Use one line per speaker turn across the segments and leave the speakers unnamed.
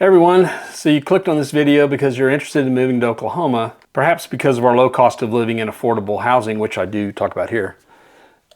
Hey everyone, so you clicked on this video because you're interested in moving to Oklahoma, perhaps because of our low cost of living and affordable housing, which I do talk about here.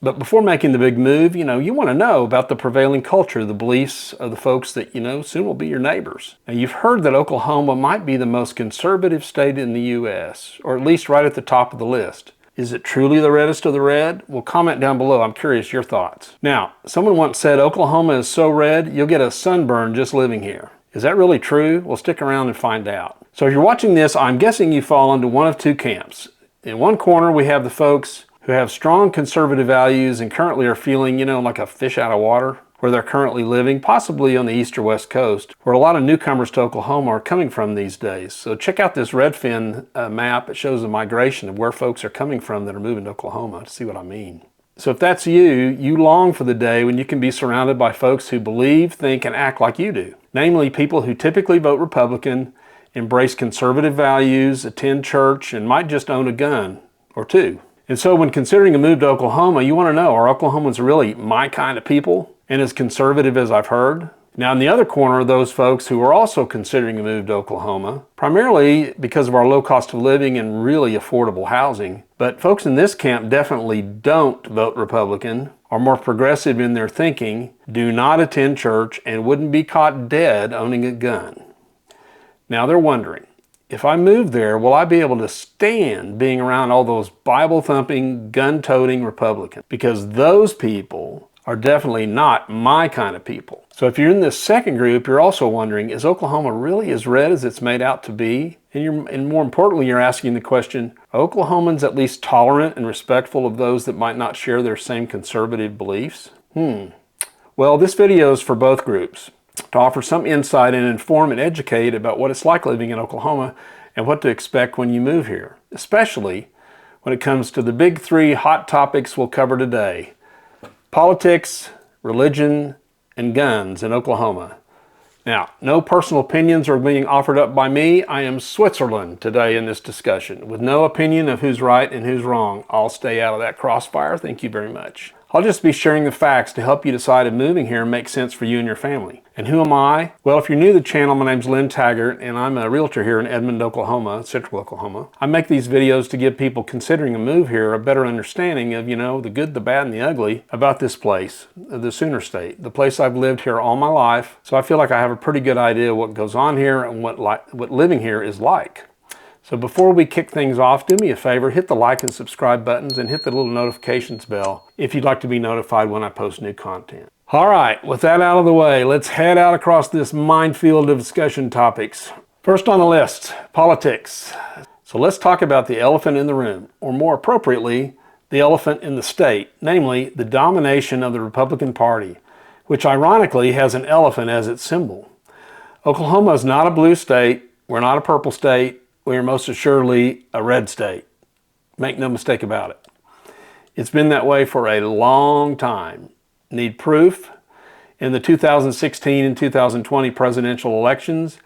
But before making the big move, you want to know about the prevailing culture, the beliefs of the folks that, soon will be your neighbors. Now, you've heard that Oklahoma might be the most conservative state in the U.S., or at least right at the top of the list. Is it truly the reddest of the red? Well, comment down below. I'm curious your thoughts. Now, someone once said Oklahoma is so red, you'll get a sunburn just living here. Is that really true? Well, stick around and find out. So if you're watching this, I'm guessing you fall into one of two camps. In one corner, we have the folks who have strong conservative values and currently are feeling, like a fish out of water, where they're currently living, possibly on the east or west coast, where a lot of newcomers to Oklahoma are coming from these days. So check out this Redfin map. It shows the migration of where folks are coming from that are moving to Oklahoma, to see what I mean. So if that's you, you long for the day when you can be surrounded by folks who believe, think, and act like you do. Namely, people who typically vote Republican, embrace conservative values, attend church, and might just own a gun or two. And so when considering a move to Oklahoma, you want to know, are Oklahomans really my kind of people and as conservative as I've heard? Now, in the other corner are those folks who are also considering a move to Oklahoma, primarily because of our low cost of living and really affordable housing. But folks in this camp definitely don't vote Republican, are more progressive in their thinking, do not attend church, and wouldn't be caught dead owning a gun. Now they're wondering, if I move there, will I be able to stand being around all those Bible-thumping, gun-toting Republicans? Because those people are definitely not my kind of people. So if you're in this second group, you're also wondering, is Oklahoma really as red as it's made out to be? And more importantly, you're asking the question, are Oklahomans at least tolerant and respectful of those that might not share their same conservative beliefs? Well, this video is for both groups, to offer some insight and inform and educate about what it's like living in Oklahoma and what to expect when you move here, especially when it comes to the big three hot topics we'll cover today: politics, religion, and guns in Oklahoma. Now, no personal opinions are being offered up by me. I am Switzerland today in this discussion, with no opinion of who's right and who's wrong. I'll stay out of that crossfire. Thank you very much. I'll just be sharing the facts to help you decide if moving here makes sense for you and your family. And who am I? Well, if you're new to the channel, my name's Lynn Taggart, and I'm a realtor here in Edmond, Oklahoma, central Oklahoma. I make these videos to give people considering a move here a better understanding of, the good, the bad, and the ugly about this place, the Sooner State, the place I've lived here all my life. So I feel like I have a pretty good idea what goes on here and what living here is like. So before we kick things off, do me a favor, hit the like and subscribe buttons and hit the little notifications bell if you'd like to be notified when I post new content. All right, with that out of the way, let's head out across this minefield of discussion topics. First on the list, politics. So let's talk about the elephant in the room, or more appropriately, the elephant in the state, namely the domination of the Republican Party, which ironically has an elephant as its symbol. Oklahoma is not a blue state, we're not a purple state, we are most assuredly a red state. Make no mistake about it. It's been that way for a long time. Need proof? In the 2016 and 2020 presidential elections,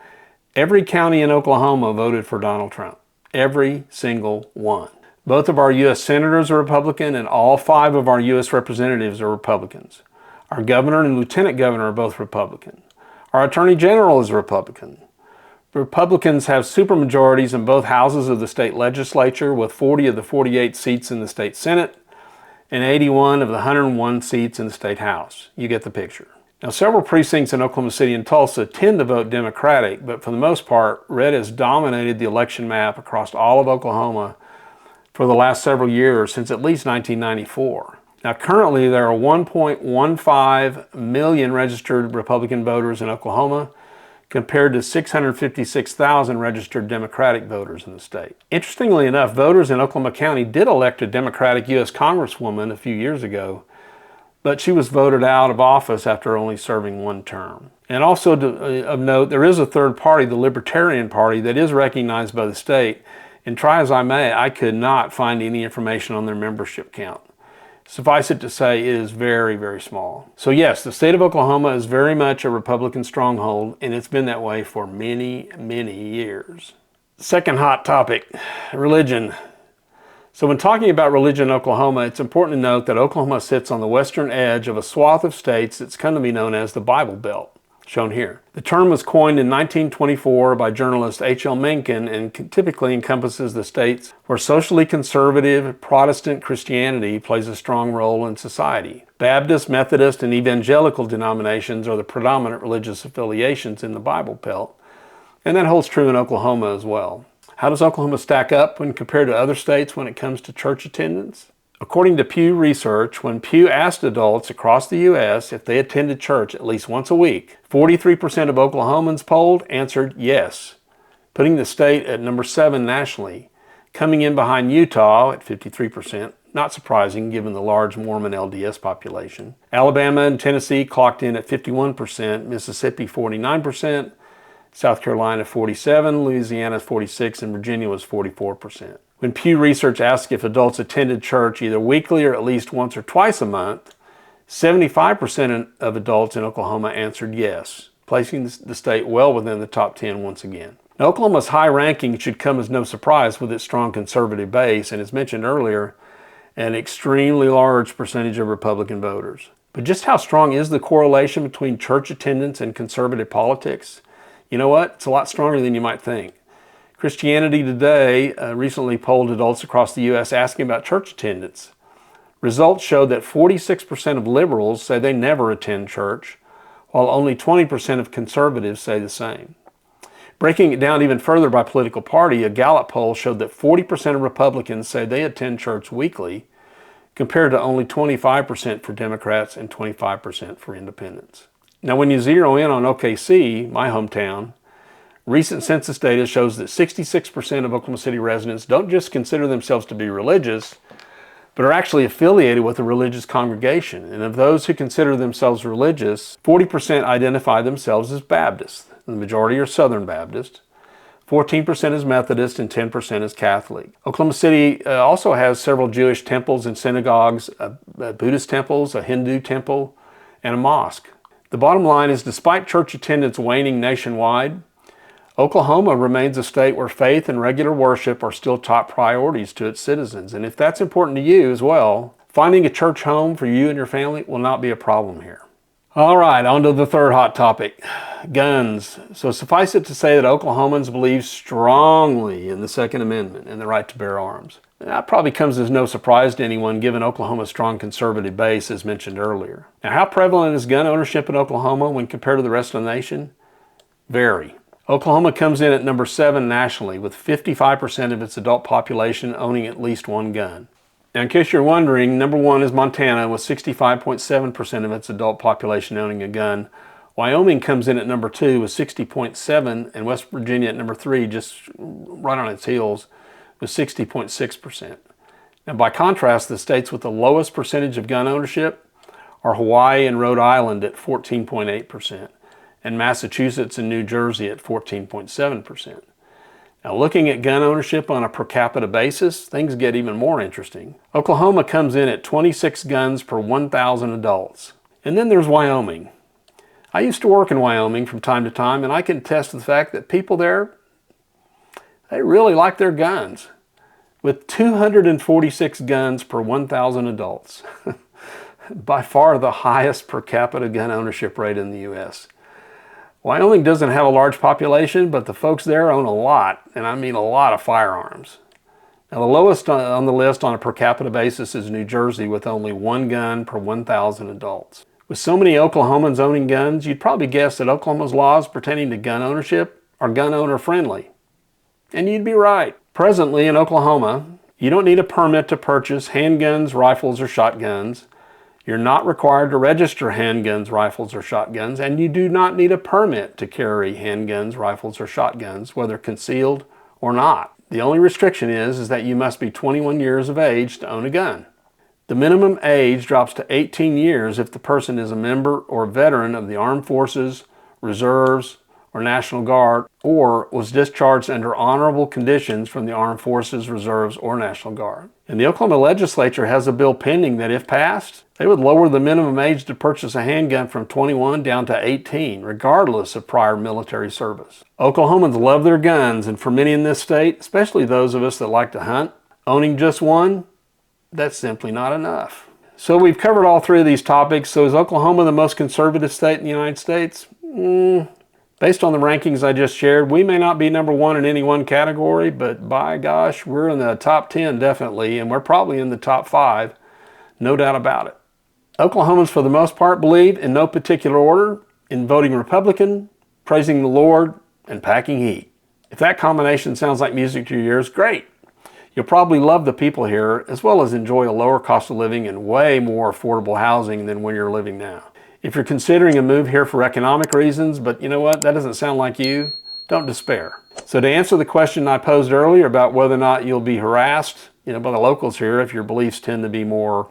every county in Oklahoma voted for Donald Trump. Every single one. Both of our U.S. senators are Republican, and all 5 of our U.S. representatives are Republicans. Our governor and lieutenant governor are both Republican. Our attorney general is a Republican. Republicans have supermajorities in both houses of the state legislature, with 40 of the 48 seats in the state Senate and 81 of the 101 seats in the state House. You get the picture. Now, several precincts in Oklahoma City and Tulsa tend to vote Democratic, but for the most part, red has dominated the election map across all of Oklahoma for the last several years, since at least 1994. Now, currently, there are 1.15 million registered Republican voters in Oklahoma, compared to 656,000 registered Democratic voters in the state. Interestingly enough, voters in Oklahoma County did elect a Democratic U.S. Congresswoman a few years ago, but she was voted out of office after only serving 1 term. And also of note, there is a third party, the Libertarian Party, that is recognized by the state, and try as I may, I could not find any information on their membership count. Suffice it to say, it is very, very small. So yes, the state of Oklahoma is very much a Republican stronghold, and it's been that way for many, many years. Second hot topic, religion. So when talking about religion in Oklahoma, it's important to note that Oklahoma sits on the western edge of a swath of states that's come to be known as the Bible Belt. shown here. The term was coined in 1924 by journalist H.L. Mencken and typically encompasses the states where socially conservative Protestant Christianity plays a strong role in society. Baptist, Methodist, and evangelical denominations are the predominant religious affiliations in the Bible Belt, and that holds true in Oklahoma as well. How does Oklahoma stack up when compared to other states when it comes to church attendance? According to Pew Research, when Pew asked adults across the U.S. if they attended church at least once a week, 43% of Oklahomans polled answered yes, putting the state at number 7 nationally, coming in behind Utah at 53%, not surprising given the large Mormon LDS population. Alabama and Tennessee clocked in at 51%, Mississippi 49%, South Carolina 47%, Louisiana 46%, and Virginia was 44%. When Pew Research asked if adults attended church either weekly or at least once or twice a month, 75% of adults in Oklahoma answered yes, placing the state well within the top 10 once again. Now, Oklahoma's high ranking should come as no surprise with its strong conservative base and, as mentioned earlier, an extremely large percentage of Republican voters. But just how strong is the correlation between church attendance and conservative politics? You know what? It's a lot stronger than you might think. Christianity Today recently polled adults across the U.S. asking about church attendance. Results showed that 46% of liberals say they never attend church, while only 20% of conservatives say the same. Breaking it down even further by political party, a Gallup poll showed that 40% of Republicans say they attend church weekly, compared to only 25% for Democrats and 25% for independents. Now, when you zero in on OKC, my hometown, recent census data shows that 66% of Oklahoma City residents don't just consider themselves to be religious, but are actually affiliated with a religious congregation. And of those who consider themselves religious, 40% identify themselves as Baptist. The majority are Southern Baptist. 14% is Methodist and 10% is Catholic. Oklahoma City also has several Jewish temples and synagogues, Buddhist temples, a Hindu temple, and a mosque. The bottom line is, despite church attendance waning nationwide, Oklahoma remains a state where faith and regular worship are still top priorities to its citizens. And if that's important to you as well, finding a church home for you and your family will not be a problem here. All right, on to the third hot topic, guns. So suffice it to say that Oklahomans believe strongly in the Second Amendment and the right to bear arms. That probably comes as no surprise to anyone given Oklahoma's strong conservative base as mentioned earlier. Now, how prevalent is gun ownership in Oklahoma when compared to the rest of the nation? Very. Oklahoma comes in at number 7 nationally, with 55% of its adult population owning at least one gun. Now, in case you're wondering, number 1 is Montana, with 65.7% of its adult population owning a gun. Wyoming comes in at number 2 with 60.7%, and West Virginia at number 3, just right on its heels, with 60.6%. Now, by contrast, the states with the lowest percentage of gun ownership are Hawaii and Rhode Island at 14.8%. and Massachusetts and New Jersey at 14.7%. Now, looking at gun ownership on a per capita basis, things get even more interesting. Oklahoma comes in at 26 guns per 1,000 adults. And then there's Wyoming. I used to work in Wyoming from time to time, and I can attest to the fact that people there, they really like their guns, with 246 guns per 1,000 adults. By far the highest per capita gun ownership rate in the U.S. Wyoming doesn't have a large population, but the folks there own a lot, and I mean a lot of firearms. Now, the lowest on the list on a per capita basis is New Jersey, with only 1 gun per 1,000 adults. With so many Oklahomans owning guns, you'd probably guess that Oklahoma's laws pertaining to gun ownership are gun owner friendly. And you'd be right. Presently in Oklahoma, you don't need a permit to purchase handguns, rifles, or shotguns. You're not required to register handguns, rifles, or shotguns, and you do not need a permit to carry handguns, rifles, or shotguns, whether concealed or not. The only restriction is that you must be 21 years of age to own a gun. The minimum age drops to 18 years if the person is a member or veteran of the Armed Forces, Reserves, or National Guard, or was discharged under honorable conditions from the Armed Forces, Reserves, or National Guard. And the Oklahoma legislature has a bill pending that, if passed, they would lower the minimum age to purchase a handgun from 21 down to 18, regardless of prior military service. Oklahomans love their guns, and for many in this state, especially those of us that like to hunt, owning just one, that's simply not enough. So we've covered all 3 of these topics. So is Oklahoma the most conservative state in the United States? Based on the rankings I just shared, we may not be number one in any one category, but by gosh, we're in the top 10 definitely, and we're probably in the top 5, no doubt about it. Oklahomans for the most part believe, in no particular order, in voting Republican, praising the Lord, and packing heat. If that combination sounds like music to your ears, great. You'll probably love the people here, as well as enjoy a lower cost of living and way more affordable housing than where you're living now. If you're considering a move here for economic reasons, but you know what, that doesn't sound like you, don't despair. So to answer the question I posed earlier about whether or not you'll be harassed, by the locals here if your beliefs tend to be more,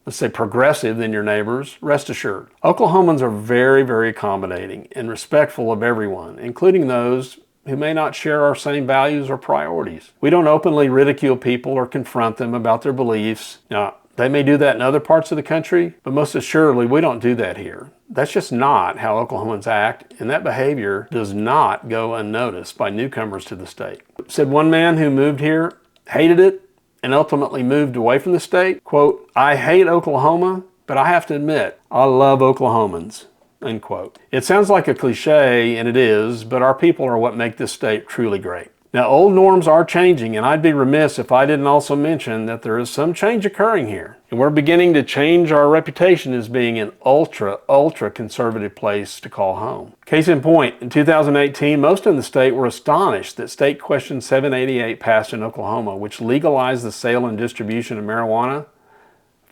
let's say, progressive than your neighbors, rest assured. Oklahomans are very, very accommodating and respectful of everyone, including those who may not share our same values or priorities. We don't openly ridicule people or confront them about their beliefs. Now, they may do that in other parts of the country, but most assuredly, we don't do that here. That's just not how Oklahomans act, and that behavior does not go unnoticed by newcomers to the state. Said one man who moved here, hated it, and ultimately moved away from the state, quote, "I hate Oklahoma, but I have to admit, I love Oklahomans," unquote. It sounds like a cliche, and it is, but our people are what make this state truly great. Now, old norms are changing, and I'd be remiss if I didn't also mention that there is some change occurring here. And we're beginning to change our reputation as being an ultra conservative place to call home. Case in point, in 2018, most in the state were astonished that State Question 788 passed in Oklahoma, which legalized the sale and distribution of marijuana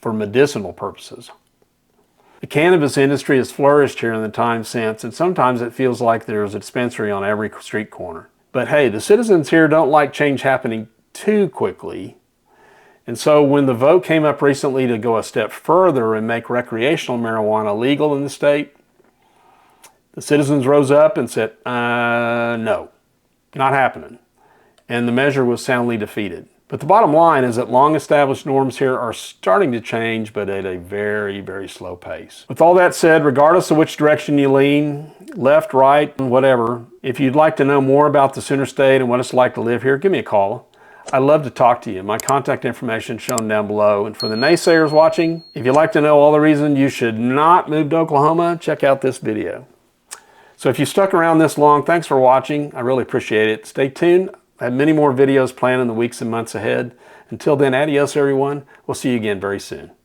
for medicinal purposes. The cannabis industry has flourished here in the time since, and sometimes it feels like there's a dispensary on every street corner. But hey, the citizens here don't like change happening too quickly. And so when the vote came up recently to go a step further and make recreational marijuana legal in the state, the citizens rose up and said, no, not happening. And the measure was soundly defeated. But the bottom line is that long-established norms here are starting to change, but at a very, very slow pace. With all that said, regardless of which direction you lean, left, right, whatever, if you'd like to know more about the Sooner State and what it's like to live here, give me a call. I'd love to talk to you. My contact information is shown down below. And for the naysayers watching, if you'd like to know all the reasons you should not move to Oklahoma, check out this video. So if you stuck around this long, thanks for watching. I really appreciate it. Stay tuned. I have many more videos planned in the weeks and months ahead. Until then, adios everyone. We'll see you again very soon.